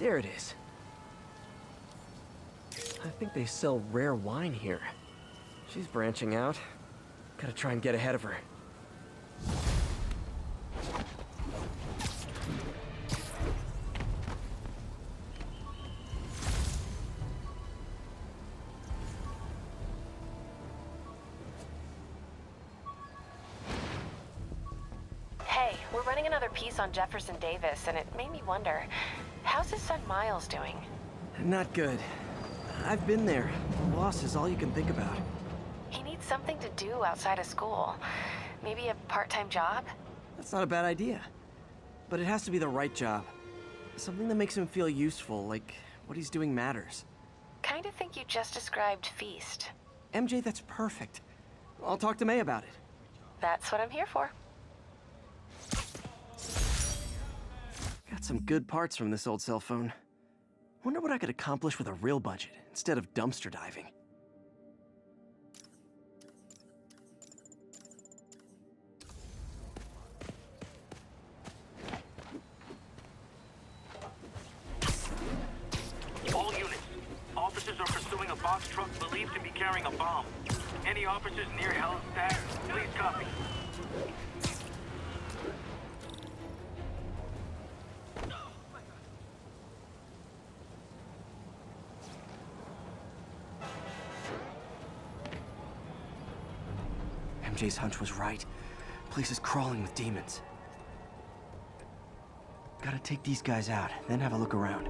There it is. I think they sell rare wine here. She's branching out. Gotta try and get ahead of her. Hey, we're running another piece on Jefferson Davis, and it made me wonder, how's his son Miles doing? Not good. I've been there. The loss is all you can think about. He needs something to do outside of school. Maybe a part-time job? That's not a bad idea. But it has to be the right job. Something that makes him feel useful, like what he's doing matters. Kind of think you just described Feast. MJ, that's perfect. I'll talk to May about it. That's what I'm here for. Got some good parts from this old cell phone. Wonder what I could accomplish with a real budget instead of dumpster diving. All units. Officers are pursuing a box truck believed to be carrying a bomb. Any officers near Hellenstadt, please copy. MJ's hunch was right. Place is crawling with demons. Gotta take these guys out, then have a look around.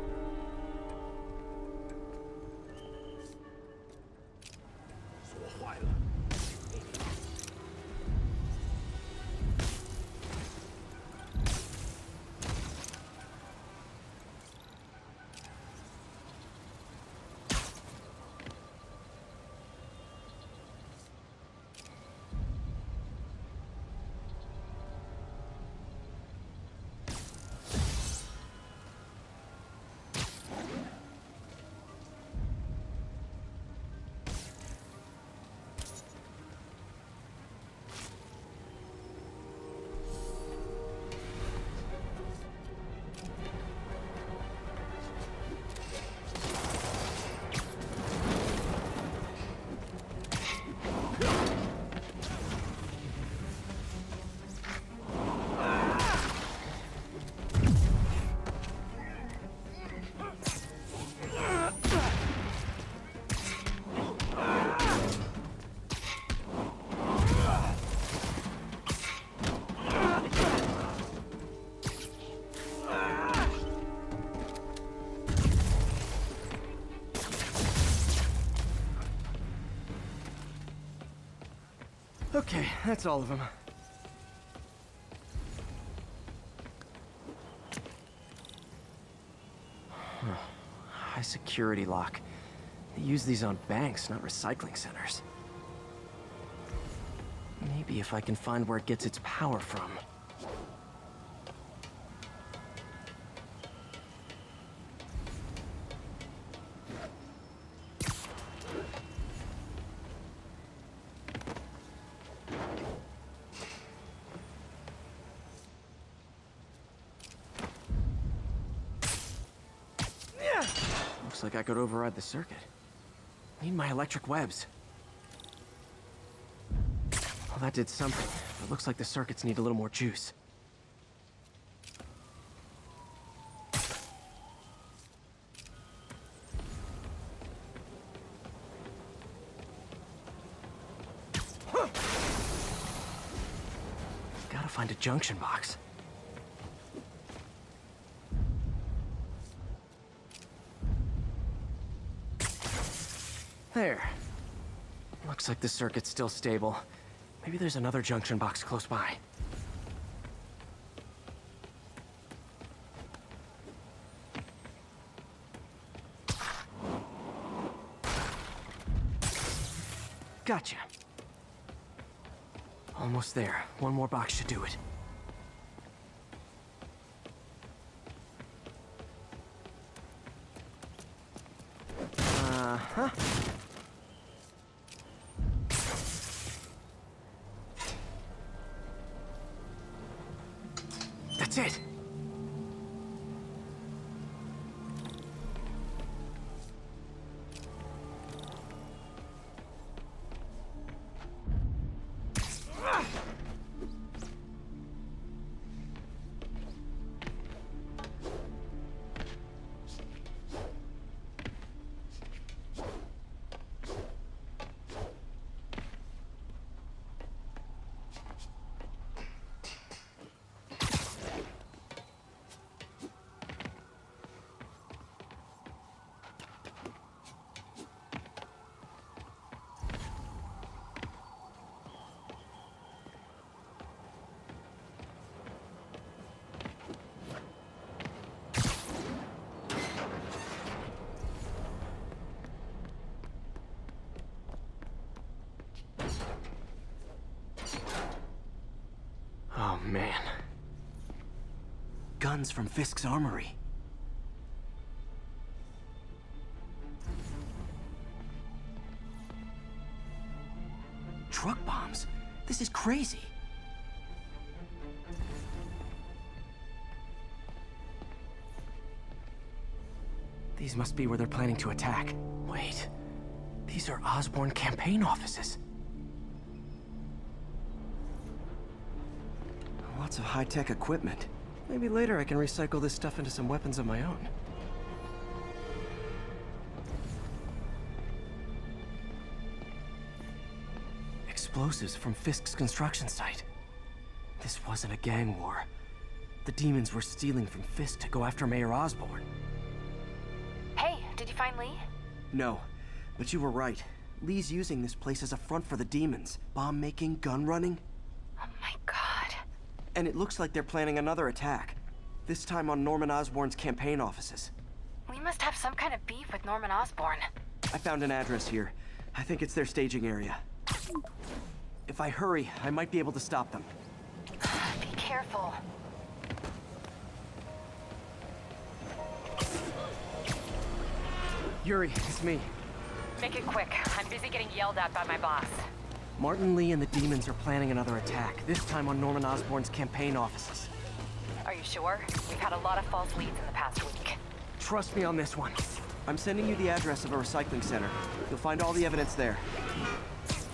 Okay, that's all of them. High security lock. They use these on banks, not recycling centers. Maybe if I can find where it gets its power from. Looks like I could override the circuit. Need my electric webs. Well, that did something. It looks like the circuits need a little more juice. Gotta find a junction box. There. Looks like the circuit's still stable. Maybe there's another junction box close by. Gotcha. Almost there. One more box should do it. Uh-huh. That's it. man. Guns from Fisk's armory. Truck bombs? This is crazy. These must be where they're planning to attack. Wait, these are Osborn campaign offices. Lots of high-tech equipment. Maybe later I can recycle this stuff into some weapons of my own. Explosives from Fisk's construction site. This wasn't a gang war. The demons were stealing from Fisk to go after Mayor Osborn. Hey, did you find Lee? No, but you were right. Lee's using this place as a front for the demons. Bomb-making, gun-running. Oh my god. And it looks like they're planning another attack. This time on Norman Osborn's campaign offices. We must have some kind of beef with Norman Osborn. I found an address here. I think it's their staging area. If I hurry, I might be able to stop them. Be careful. Yuri, it's me. Make it quick. I'm busy getting yelled at by my boss. Martin Lee and the demons are planning another attack, this time on Norman Osborn's campaign offices. Are you sure? We've had a lot of false leads in the past week. Trust me on this one. I'm sending you the address of a recycling center. You'll find all the evidence there.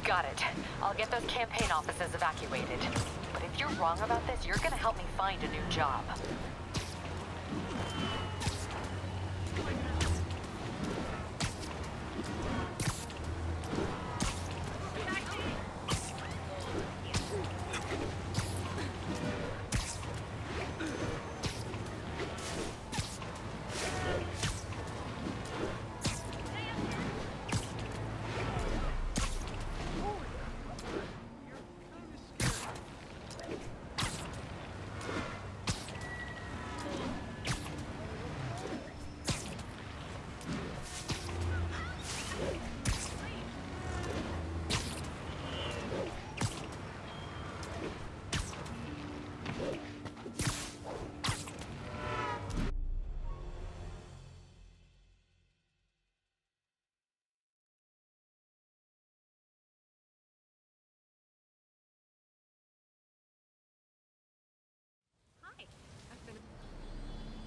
Got it. I'll get those campaign offices evacuated. But if you're wrong about this, you're gonna help me find a new job.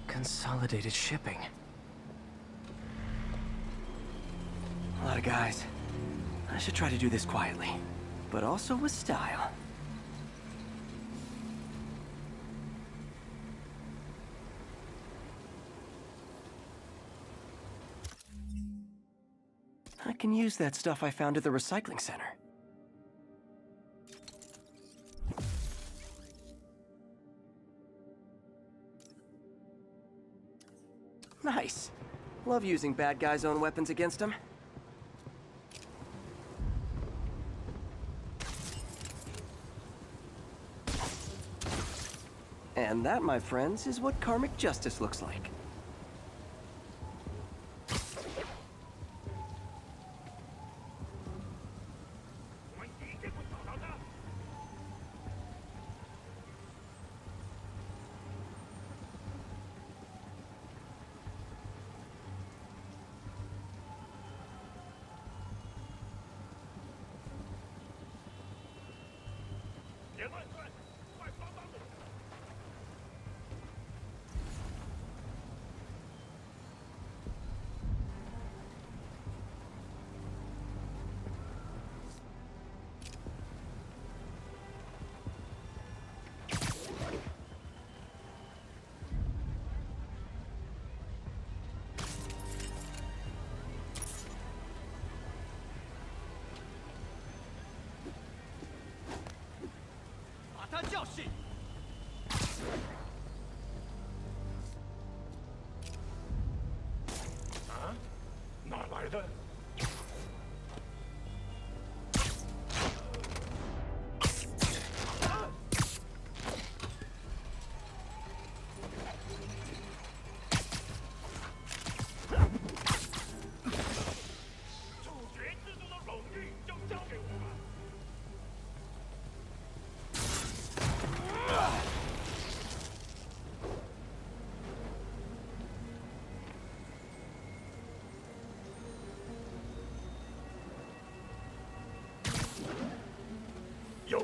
Consolidated shipping. A lot of guys. I should try to do this quietly, but also with style. I can use that stuff I found at the recycling center. Nice. Love using bad guys' own weapons against them. And that, my friends, is what karmic justice looks like.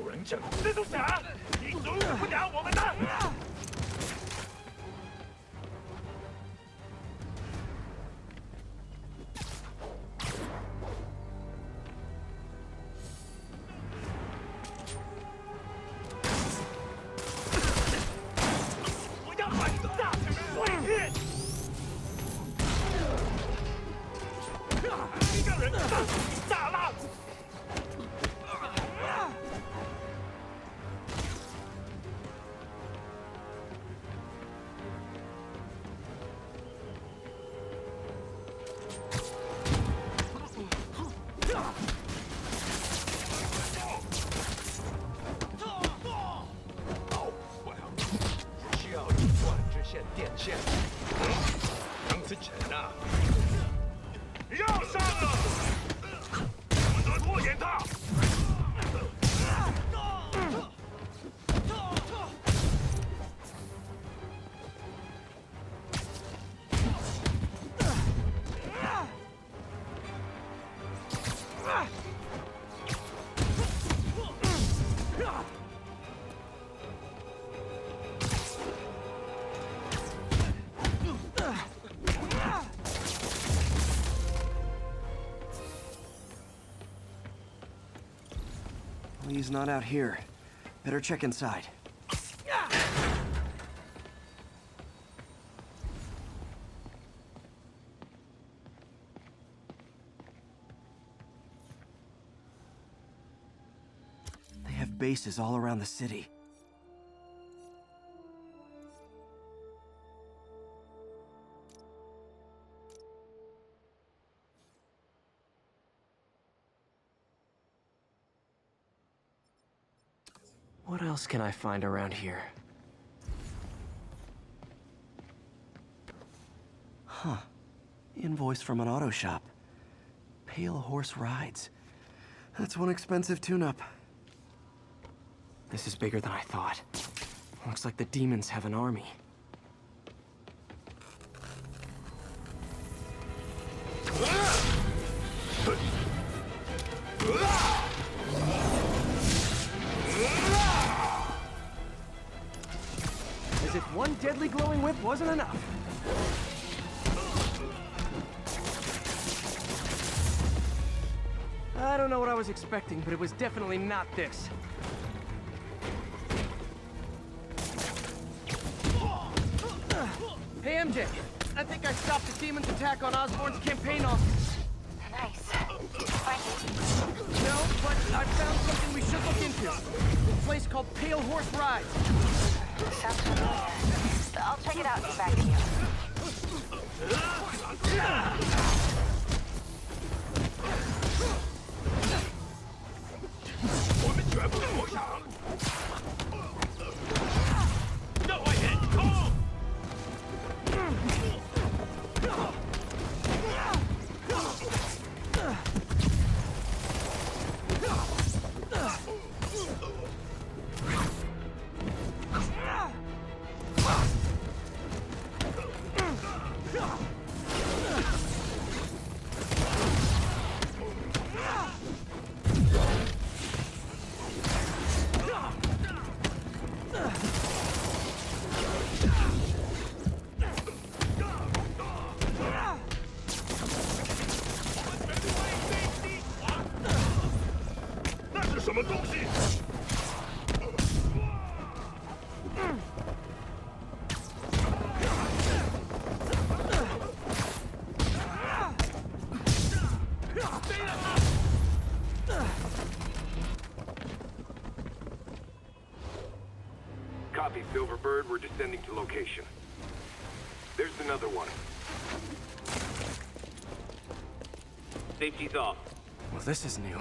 人证。蜘蛛侠，你阻止不了我们的！我要把你炸成碎片！一个人炸死炸烂！ 电线，杨思成啊，要上了，不得拖延他。He's not out here. Better check inside. They have bases all around the city. What else can I find around here? Huh. Invoice from an auto shop. Pale Horse Rides. That's one expensive tune-up. This is bigger than I thought. Looks like the demons have an army. As if one deadly glowing whip wasn't enough. I don't know what I was expecting, but it was definitely not this. Hey, MJ. I think I stopped the demon's attack on Osborn's campaign office. Nice. Find it? No, but I found something we should look into. A place called Pale Horse Rides. Sounds familiar. I'll check it out and get back to you. 我们全部投降！让我眼冲！ 那是什么东西？ Copy, Silverbird. We're descending to location. There's another one. Safety's off. Well, this is new.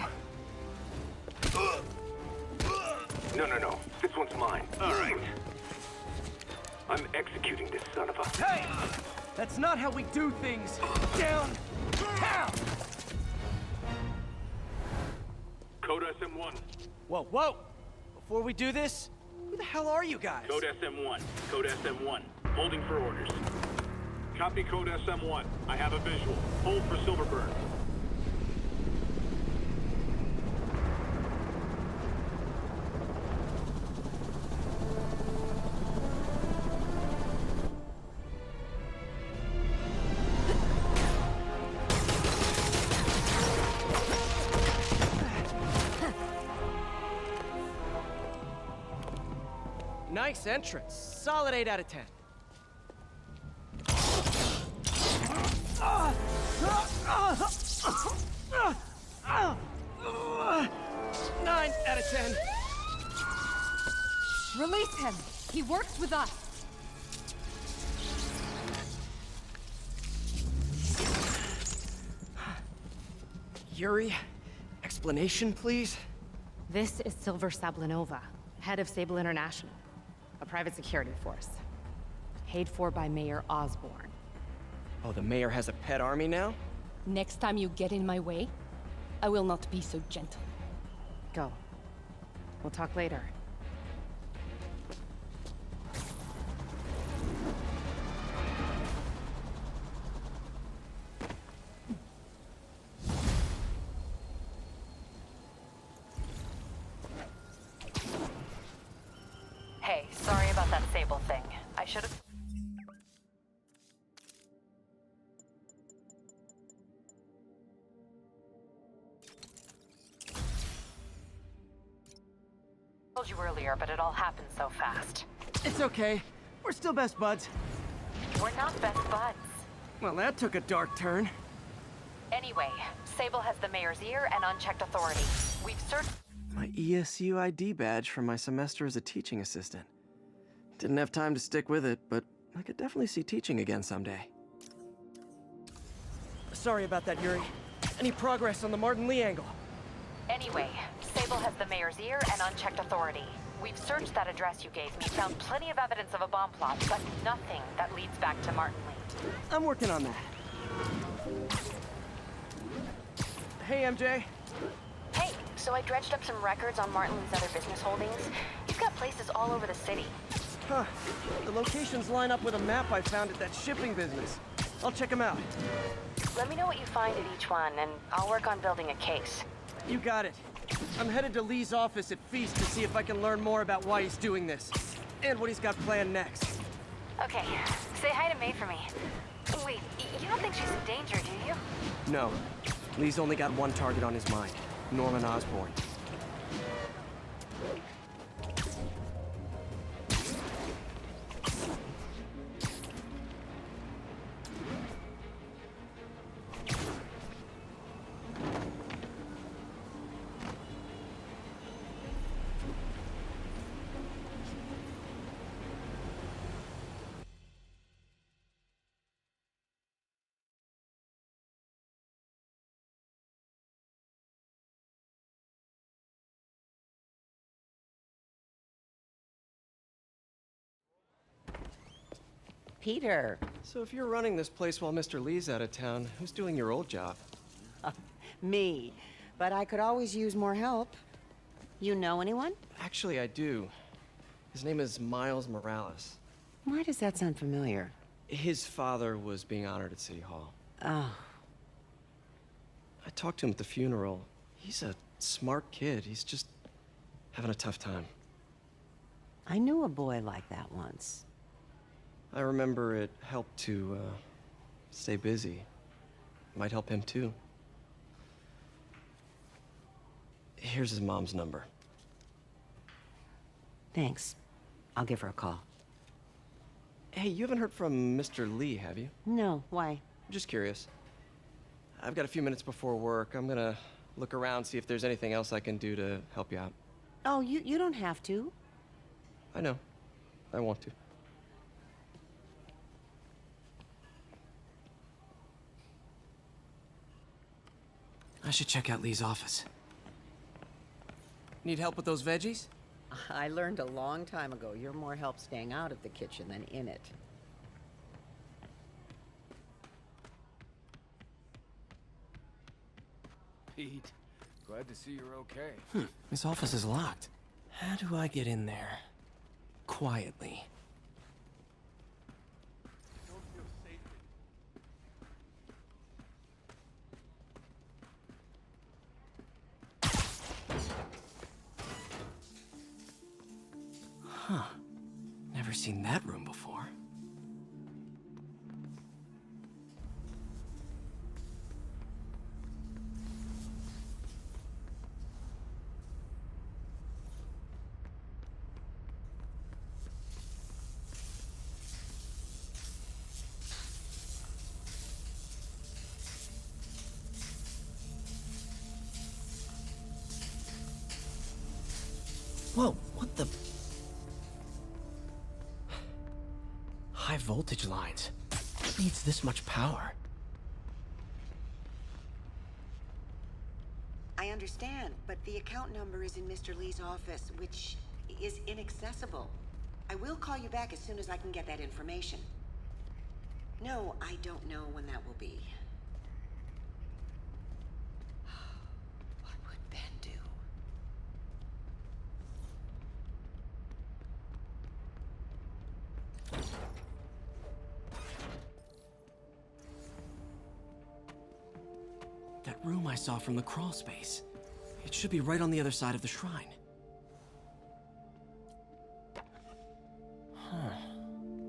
No. This one's mine. All right. I'm executing this son of a... Hey! That's not how we do things! Down! Down! Code SM-1. Whoa! Before we do this, who the hell are you guys? Code SM-1. Code SM-1. Holding for orders. Copy Code SM-1. I have a visual. Hold for Silverbird. Nice entrance. Solid 8 out of 10. 9 out of 10. Release him! He works with us! Yuri, explanation, please? This is Silver Sablinova, head of Sable International, a private security force. Paid for by Mayor Osborn. Oh, the mayor has a pet army now? Next time you get in my way, I will not be so gentle. Go. We'll talk later. Hey, sorry about that Sable thing. I should have... told you earlier, but it all happened so fast. It's okay. We're still best buds. We're not best buds. Well, that took a dark turn. Anyway, Sable has the mayor's ear and unchecked authority. We've searched... My ESU ID badge from my semester as a teaching assistant. Didn't have time to stick with it, but I could definitely see teaching again someday. Sorry about that, Yuri. Any progress on the Martin Lee angle? Anyway, Sable has the mayor's ear and unchecked authority. We've searched that address you gave me, found plenty of evidence of a bomb plot, but nothing that leads back to Martin Lee. I'm working on that. Hey, MJ. Hey, so I dredged up some records on Martin Lee's other business holdings. He's got places all over the city. Huh. The locations line up with a map I found at that shipping business. I'll check them out. Let me know what you find at each one, and I'll work on building a case. You got it. I'm headed to Lee's office at Feast to see if I can learn more about why he's doing this. And what he's got planned next. Okay, say hi to May for me. Wait, you don't think she's in danger, do you? No. Lee's only got one target on his mind. Norman Osborn. Peter. So if you're running this place while Mr. Lee's out of town, who's doing your old job? Me. But I could always use more help. You know anyone? Actually, I do. His name is Miles Morales. Why does that sound familiar? His father was being honored at City Hall. Oh, I talked to him at the funeral. He's a smart kid. He's just having a tough time. I knew a boy like that once. I remember it helped to, stay busy. Might help him, too. Here's his mom's number. Thanks. I'll give her a call. Hey, you haven't heard from Mr. Lee, have you? No, why? Just curious. I've got a few minutes before work. I'm gonna look around, see if there's anything else I can do to help you out. Oh, you don't have to. I know. I want to. I should check out Lee's office. Need help with those veggies? I learned a long time ago you're more help staying out of the kitchen than in it. Pete, glad to see you're okay. His office is locked. How do I get in there? Quietly. Huh. Never seen that room before. high voltage lines. Who needs this much power? I understand, but the account number is in Mr. Lee's office, which is inaccessible. I will call you back as soon as I can get that information. No, I don't know when that will be. What would Ben do? That room I saw from the crawl space. It should be right on the other side of the shrine. Huh.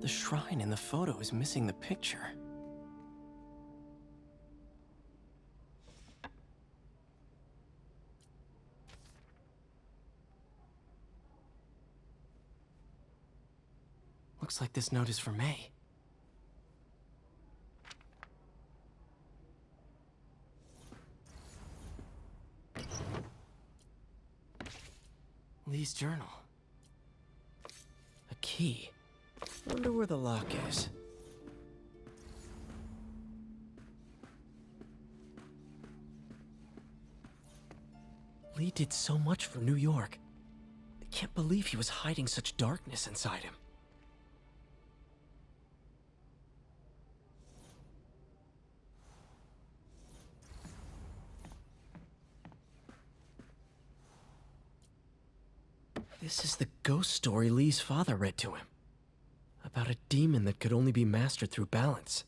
The shrine in the photo is missing the picture. Looks like this note is for May. Lee's journal. A key. Wonder where the lock is. Lee did so much for New York. I can't believe he was hiding such darkness inside him. This is the ghost story Lee's father read to him. About a demon that could only be mastered through balance.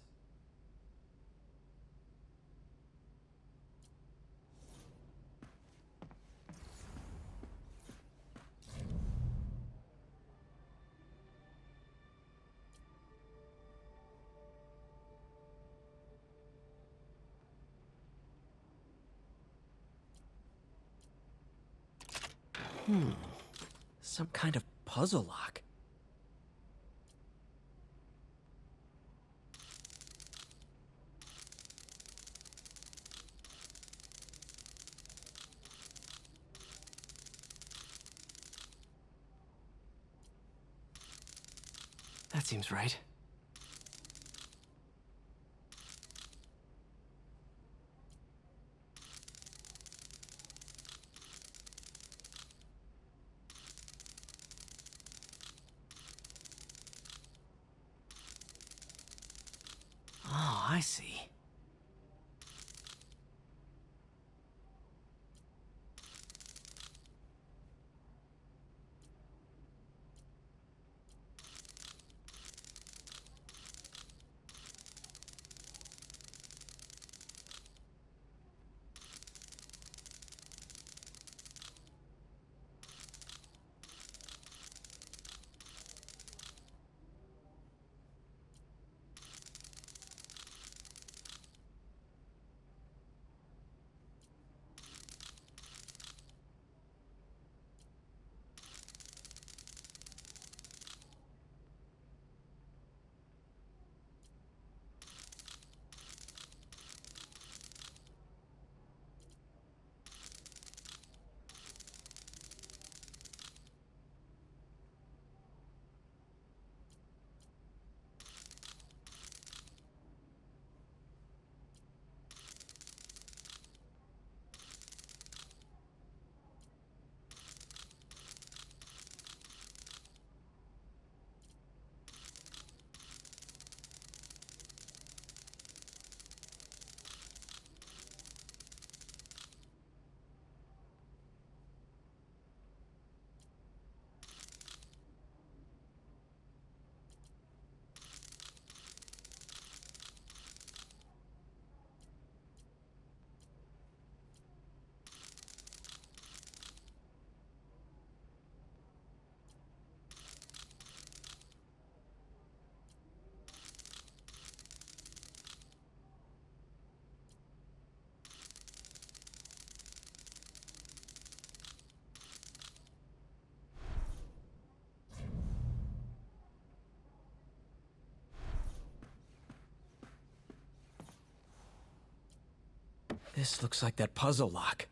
Some kind of puzzle lock. That seems right. Oh, I see. This looks like that puzzle lock.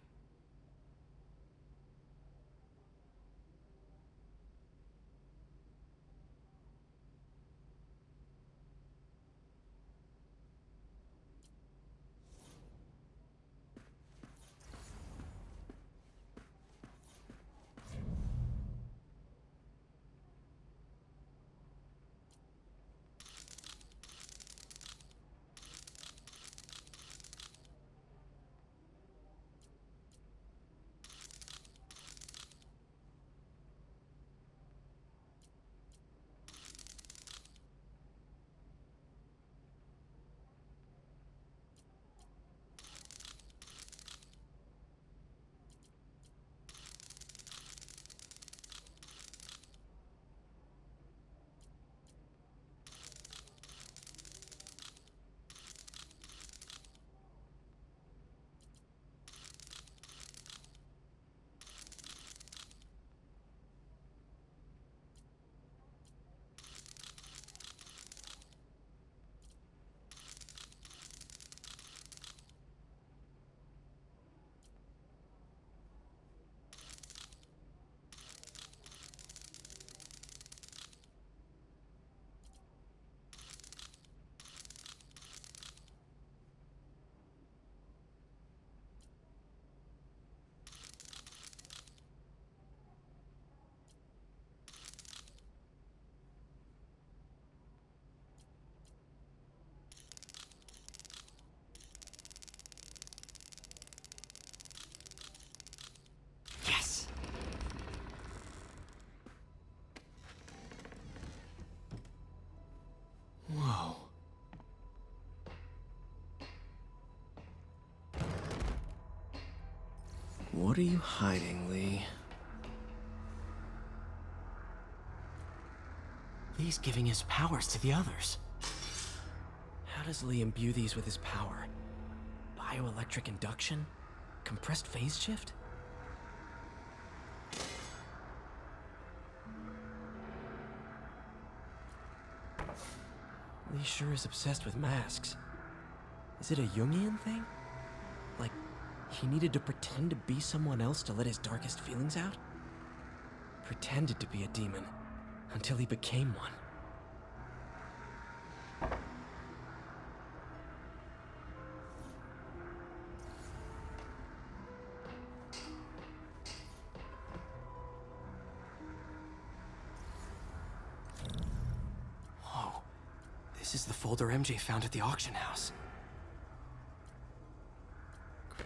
What are you hiding, Lee? Lee's giving his powers to the others. How does Lee imbue these with his power? Bioelectric induction? Compressed phase shift? Lee sure is obsessed with masks. Is it a Jungian thing? Like, he needed to pretend to be someone else to let his darkest feelings out? Pretended to be a demon, until he became one. Whoa. This is the folder MJ found at the auction house.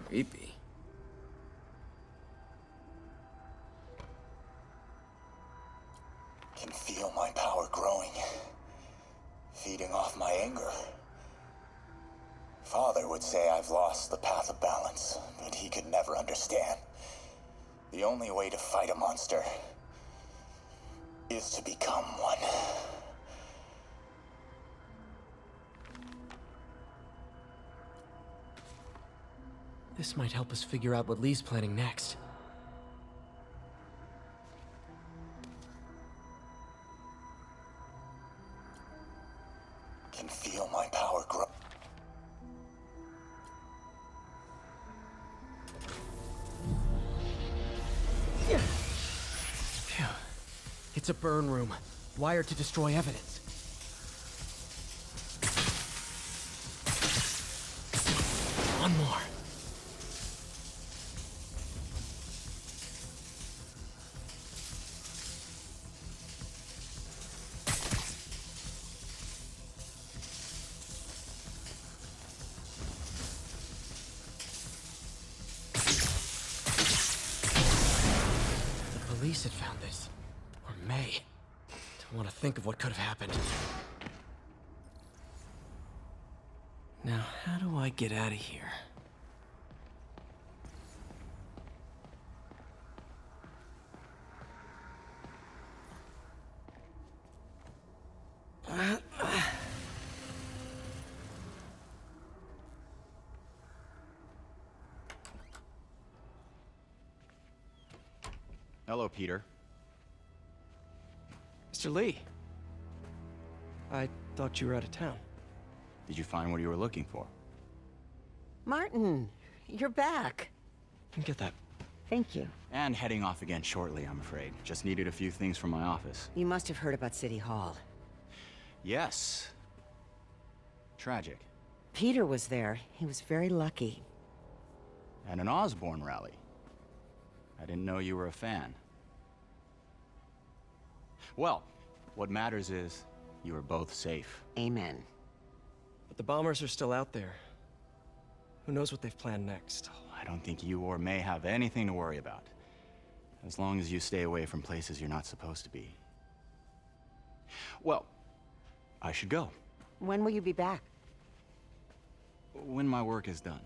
Creepy. Can feel my power growing, feeding off my anger. Father would say I've lost the path of balance, but he could never understand. The only way to fight a monster is to become one. This might help us figure out what Lee's planning next. Can feel my power grow. Phew. It's a burn room, wired to destroy evidence. One more. Police had found this. Or May. Don't want to think of what could have happened. Now, how do I get out of here? Hello, Peter. Mr. Lee. I thought you were out of town. Did you find what you were looking for? Martin, you're back. Get that. Thank you. And heading off again shortly, I'm afraid. Just needed a few things from my office. You must have heard about City Hall. Yes. Tragic. Peter was there. He was very lucky. At an Osborn rally. I didn't know you were a fan. Well, what matters is you are both safe. Amen. But the bombers are still out there. Who knows what they've planned next? I don't think you or May have anything to worry about. As long as you stay away from places you're not supposed to be. Well, I should go. When will you be back? When my work is done.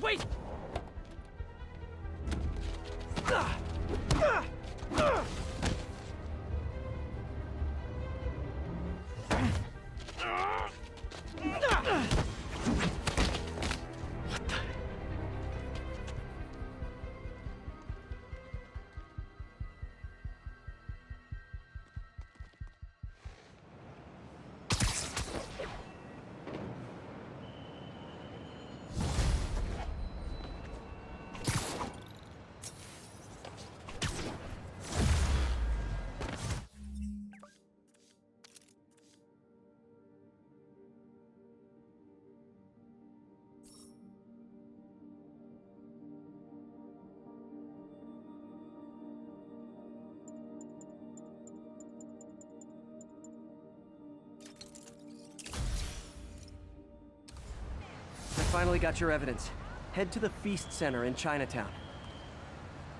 Wait! Finally got your evidence. Head to the Feast Center in Chinatown.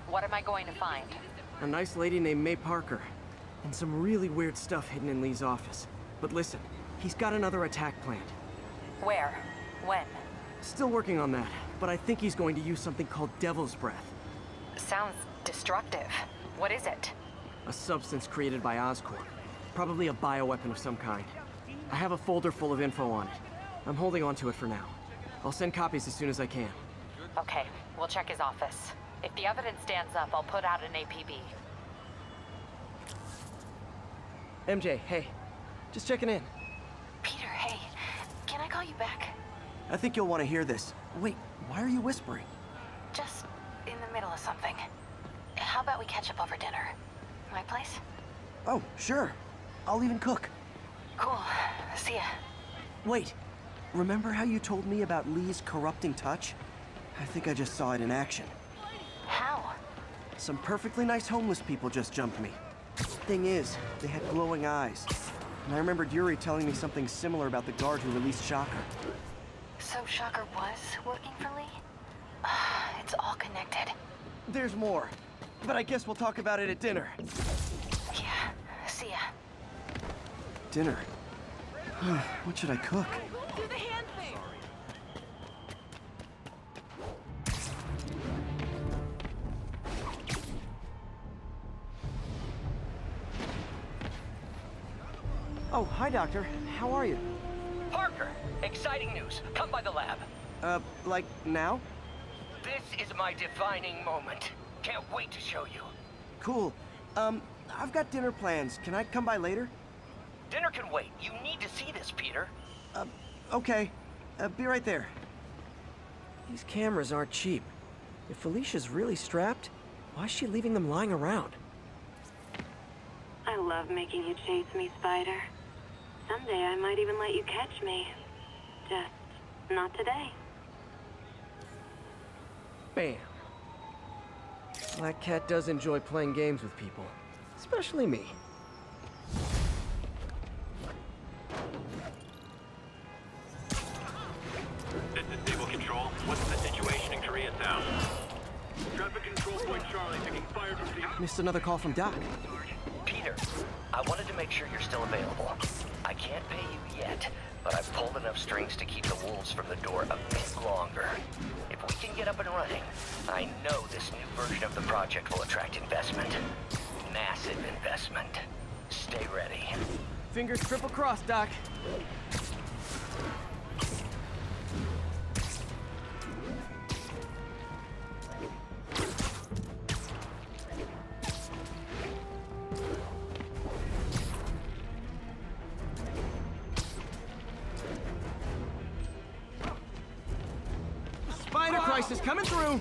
What am I going to find? A nice lady named May Parker. And some really weird stuff hidden in Lee's office. But listen, he's got another attack planned. Where? When? Still working on that, but I think he's going to use something called Devil's Breath. Sounds destructive. What is it? A substance created by Oscorp. Probably a bioweapon of some kind. I have a folder full of info on it. I'm holding on to it for now. I'll send copies as soon as I can. Okay, we'll check his office. If the evidence stands up, I'll put out an APB. MJ, hey. Just checking in. Peter, hey. Can I call you back? I think you'll want to hear this. Wait, why are you whispering? Just in the middle of something. How about we catch up over dinner? My place? Oh, sure. I'll even cook. Cool. See ya. Wait. Remember how you told me about Lee's corrupting touch? I think I just saw it in action. How? Some perfectly nice homeless people just jumped me. Thing is, they had glowing eyes. And I remembered Yuri telling me something similar about the guard who released Shocker. So Shocker was working for Lee? It's all connected. There's more. But I guess we'll talk about it at dinner. Yeah. See ya. Dinner? What should I cook? Do the hand thing! Oh, hi, Doctor. How are you? Parker, exciting news. Come by the lab. Like now? This is my defining moment. Can't wait to show you. Cool. I've got dinner plans. Can I come by later? Dinner can wait. You need to see this, Peter. Okay. Be right there. These cameras aren't cheap. If Felicia's really strapped, why is she leaving them lying around? I love making you chase me, Spider. Someday I might even let you catch me. Just not today. Bam. Black Cat does enjoy playing games with people. Especially me. This is Stable Control. What's the situation in Koreatown? Traffic control point Charlie taking fire from the... Missed another call from Doc. Peter, I wanted to make sure you're still available. I can't pay you yet, but I've pulled enough strings to keep the wolves from the door a bit longer. If we can get up and running, I know this new version of the project will attract investment. Massive investment. Stay ready. Fingers triple crossed, Doc. Spider crisis coming through.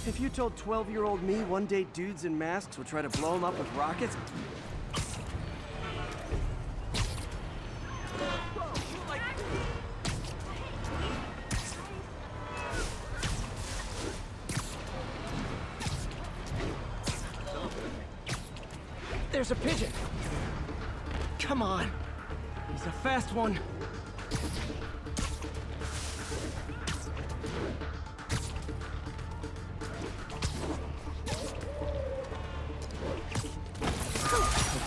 If you told 12-year-old me one day dudes in masks would try to blow him up with rockets... There's a pigeon! Come on! He's a fast one!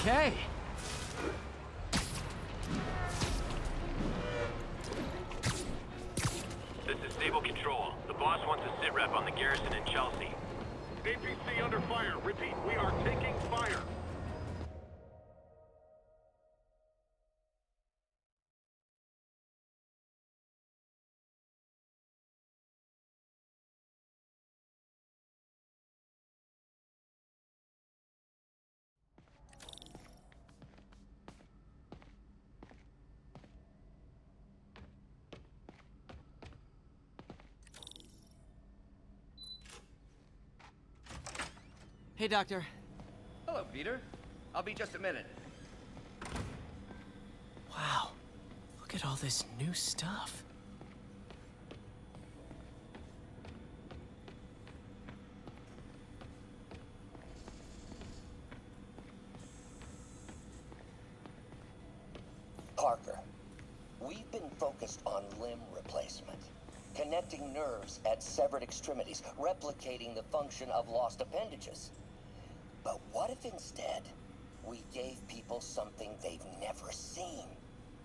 Okay. This is Stable Control. The boss wants a sit rep on the garrison in Chelsea. APC under fire. Repeat, we are taking fire. Hey, Doctor. Hello, Peter. I'll be just a minute. Wow. Look at all this new stuff. Parker, we've been focused on limb replacement, connecting nerves at severed extremities, replicating the function of lost appendages. But what if instead we gave people something they've never seen?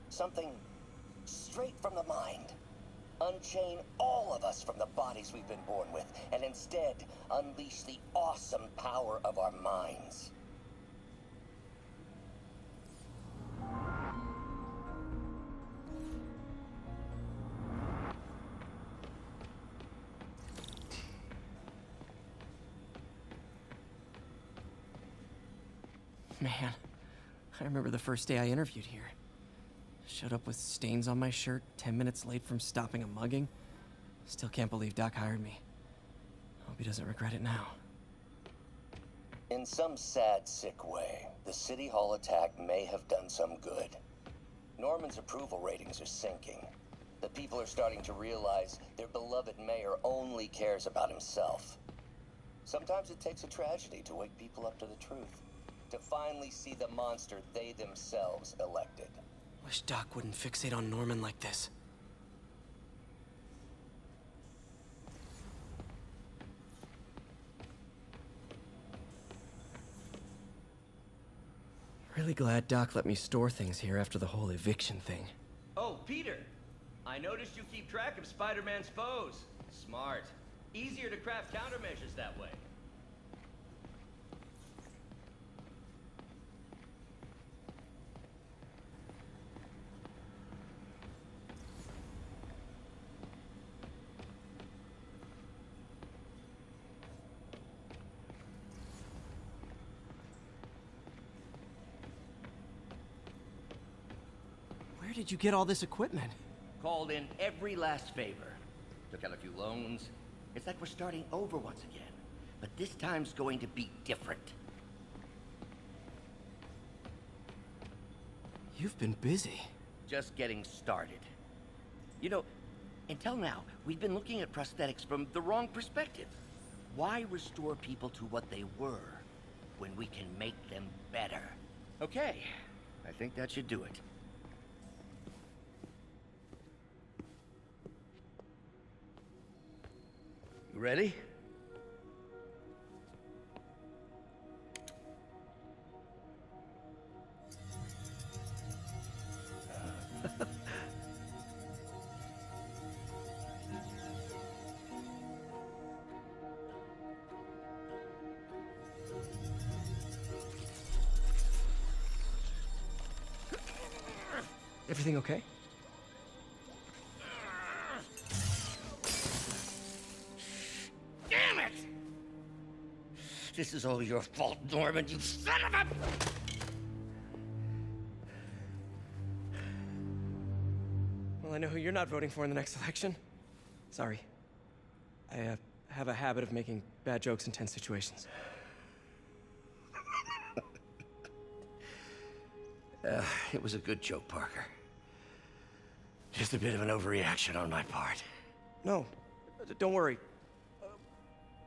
Something straight from the mind. Unchain all of us from the bodies we've been born with, and instead unleash the awesome power of our minds. Man, I remember the first day I interviewed here. Showed up with stains on my shirt, 10 minutes late from stopping a mugging. Still can't believe Doc hired me. Hope he doesn't regret it now. In some sad, sick way, the City Hall attack may have done some good. Norman's approval ratings are sinking. The people are starting to realize their beloved mayor only cares about himself. Sometimes it takes a tragedy to wake people up to the truth. To finally see the monster they themselves elected. Wish Doc wouldn't fixate on Norman like this. Really glad Doc let me store things here after the whole eviction thing. Oh, Peter! I noticed you keep track of Spider-Man's foes. Smart. Easier to craft countermeasures that way. Where did you get all this equipment? Called in every last favor. Took out a few loans. It's like we're starting over once again. But this time's going to be different. You've been busy. Just getting started. You know, until now, we've been looking at prosthetics from the wrong perspective. Why restore people to what they were when we can make them better? Okay, I think that should do it. You ready? Everything okay? Damn it! This is all your fault, Norman, you son of a... Well, I know who you're not voting for in the next election. Sorry. I have a habit of making bad jokes in tense situations. It was a good joke, Parker. Just a bit of an overreaction on my part. No, don't worry.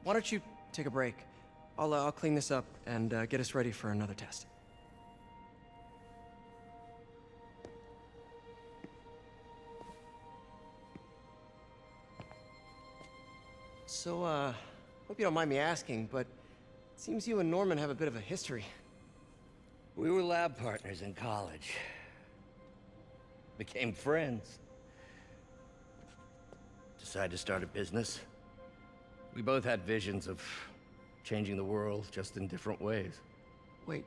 Why don't you take a break? I'll clean this up and get us ready for another test. So, hope you don't mind me asking, but it seems you and Norman have a bit of a history. We were lab partners in college. Became friends. Decided to start a business. We both had visions of changing the world, just in different ways. Wait,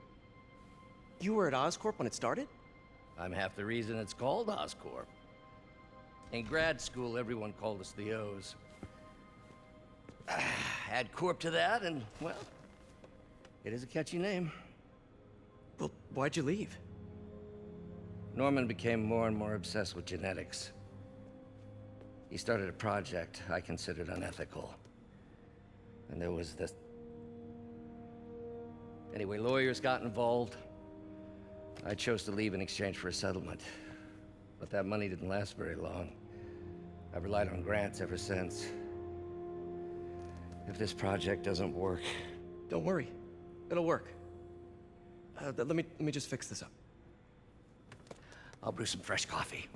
you were at Oscorp when it started? I'm half the reason it's called Oscorp. In grad school, everyone called us the O's. Add Corp to that, and, well, it is a catchy name. Well, why'd you leave? Norman became more and more obsessed with genetics. He started a project I considered unethical. And there was Anyway, lawyers got involved. I chose to leave in exchange for a settlement. But that money didn't last very long. I've relied on grants ever since. If this project doesn't work... Don't worry. It'll work. Let me just fix this up. I'll brew some fresh coffee.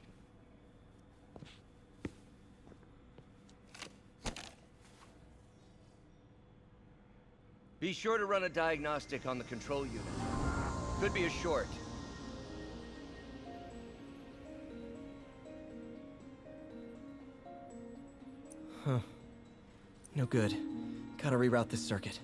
Be sure to run a diagnostic on the control unit. Could be a short. Huh. No good. Gotta reroute this circuit.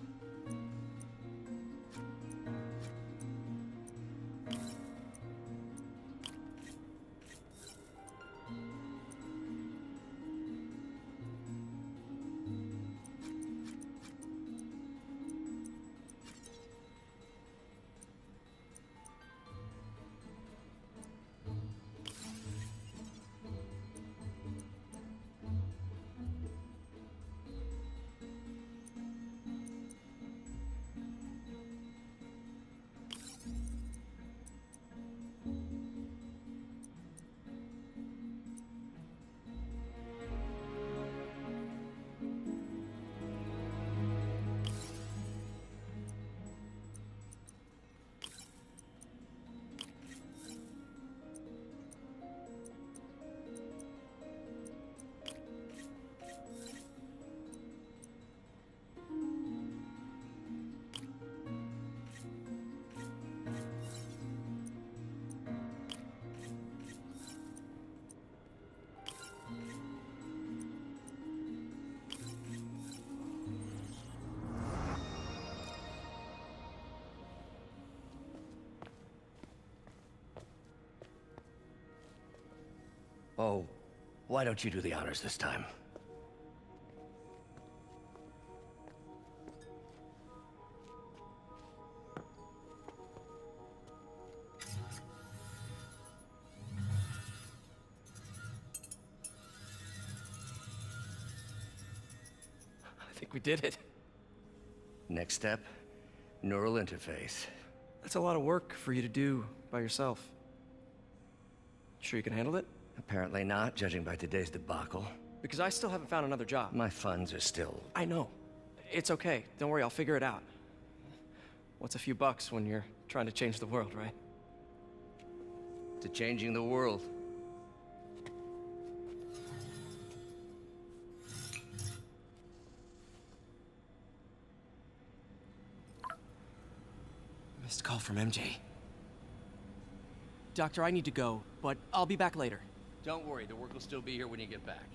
Oh, why don't you do the honors this time? I think we did it. Next step, neural interface. That's a lot of work for you to do by yourself. Sure you can handle it? Apparently not, judging by today's debacle. Because I still haven't found another job. My funds are still... I know. It's okay. Don't worry, I'll figure it out. What's a few bucks when you're trying to change the world, right? To changing the world. Missed call from MJ. Doctor, I need to go, but I'll be back later. Don't worry, the work will still be here when you get back.